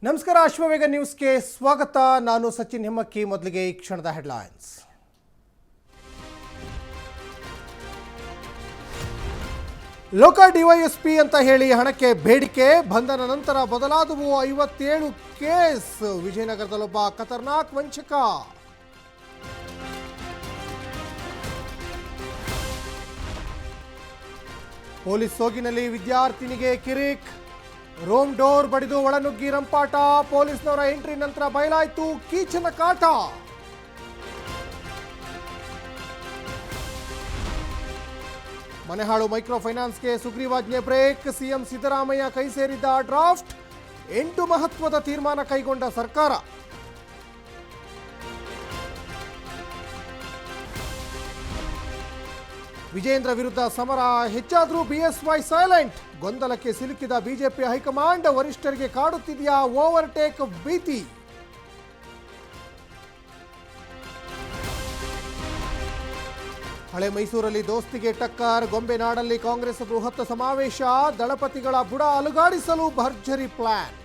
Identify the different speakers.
Speaker 1: ನಮಸ್ಕಾರ ಅಶ್ವವೇಗ ನ್ಯೂಸ್ಗೆ ಸ್ವಾಗತ. ನಾನು ಸಚಿನ್ ಹೆಮ್ಮಕ್ಕಿ. ಮೊದಲಿಗೆ ಈ ಕ್ಷಣದ ಹೆಡ್ಲೈನ್ಸ್. ಲೋಕ ಡಿವೈಎಸ್ಪಿ ಅಂತ ಹೇಳಿ ಹಣಕ್ಕೆ ಬೇಡಿಕೆ, ಬಂಧನ ನಂತರ ಬದಲಾದವು 57 ಕೇಸ್. ವಿಜಯನಗರದಲ್ಲೊಬ್ಬ ಖತರ್ನಾಕ್ ವಂಚಕ. ಪೊಲೀಸ್ ಸೋಗಿನಲ್ಲಿ ವಿದ್ಯಾರ್ಥಿನಿಗೆ ಕಿರಿಕ್, ರೂಮ್ ಡೋರ್ ಬಡಿದು ಒಳನುಗ್ಗಿ ರಂಪಾಟ. ಪೊಲೀಸ್ನವರ ಎಂಟ್ರಿ ನಂತರ ಬಯಲಾಯಿತು ಕೀಚನ ಕಾಟ. ಮನೆಹಾಳು ಮೈಕ್ರೋ ಫೈನಾನ್ಸ್ಗೆ ಸುಗ್ರೀವಾಜ್ಞೆ ಬ್ರೇಕ್. ಸಿಎಂ ಸಿದ್ದರಾಮಯ್ಯ ಕೈ ಸೇರಿದ್ದ ಡ್ರಾಫ್ಟ್, 8 ಮಹತ್ವದ ತೀರ್ಮಾನ ಕೈಗೊಂಡ ಸರ್ಕಾರ. ವಿಜೇಂದ್ರ ವಿರುದ್ಧ ಸಮರ, ಹೆಚ್ಚಾದರೂ ಬಿಎಸ್ವೈ ಸೈಲೆಂಟ್. ಗೊಂದಲಕ್ಕೆ ಸಿಲುಕಿದ ಬಿಜೆಪಿ ಹೈಕಮಾಂಡ್, ವರಿಷ್ಠರಿಗೆ ಕಾಡುತ್ತಿದೆಯಾ ಓವರ್ಟೇಕ್ ಭೀತಿ. ಹಳೆ ಮೈಸೂರಲ್ಲಿ ದೋಸ್ತಿಗೆ ಟಕ್ಕರ್, ಗೊಂಬೆನಾಡಲ್ಲಿ ಕಾಂಗ್ರೆಸ್ ಬೃಹತ್ ಸಮಾವೇಶ. ದಳಪತಿಗಳ ಬುಡ ಅಲುಗಾಡಿಸಲು ಭರ್ಜರಿ ಪ್ಲಾನ್.